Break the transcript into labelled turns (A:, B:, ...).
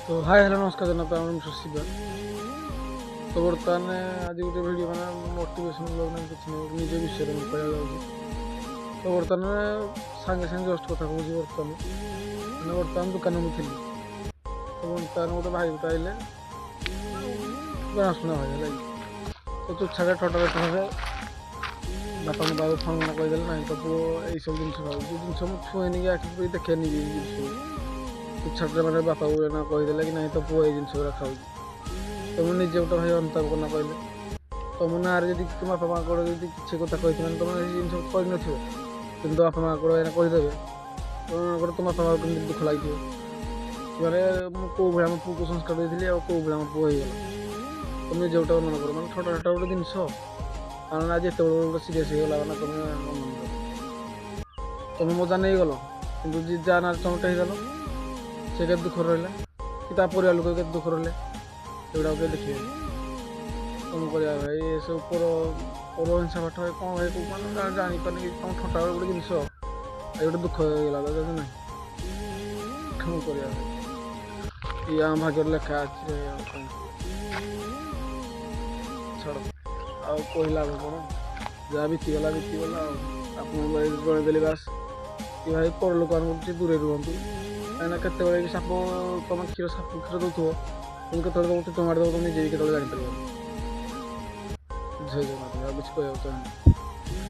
A: तो hi hello नमस्कार जनता मैं शिवा। तो बर्तमान आज गोटे भिडियो मैंने मोटिवेशन ब्लॉग नहीं कुछ नहीं निज विषय में कह तो बर्तमान सागे सागे जस्ट कथा कहूँ बर्तमान मैंने बर्तमान दुकान में थी तो बर्तमान गोटे भाई गोटे आइले जनाशुना भाई है तो तुच्छाटे ठटा भावे बापा बाबू फोन मैंने कहीदेले ना तो पुओ यही सब जिन खाऊ जो जिन मुझे छुएनि कि आखिर देखेनि जिन तुच्छाटे मैंने बापा ना कहीदेले कि नहीं तो पुओ ये जिन खाऊ तो मुझे निजे गोटे भाई अनुताप करना कहले तो मो ना जी तुम बापा माँ को किसी कथा कही मैंने तुम जिन कर कि बापा माँ को कहीदे तो तुम बापा माँ को दुख लगे मैंने कौ भाई मो पु को संस्कार देती कौ भाई मो पु होगा तुम निजे गोटे मन कर मैंने छोटा छोटा गोटे जिन कारण आज एत गोटे सीरीयस होगा ना तुम मजा नहीं गल कि जा ना तुम कहीदेल से के दुख रहा कि परिवार लोग के दुख रहा सेगुड़ा के देखिए कौन कर भाई ये सब पर हिंसा पाठ कौन भाई मैंने जापारे कि तुम ठटा गोटे जिन गोटे दुख होगा ना कौन कर ये आम भाग्य लेखा अच्छी छड़ आ कहला कौन जहाँ बीतीगला बीतीगला आप जनईदेली बास कि भाई पर लोक दूरे रुहतु कहीं के साप तुम क्षीर साप क्षीर दूथो तुम के तुम टमाटो तुम निजे के जापर जय जगन्नाथ कुछ कह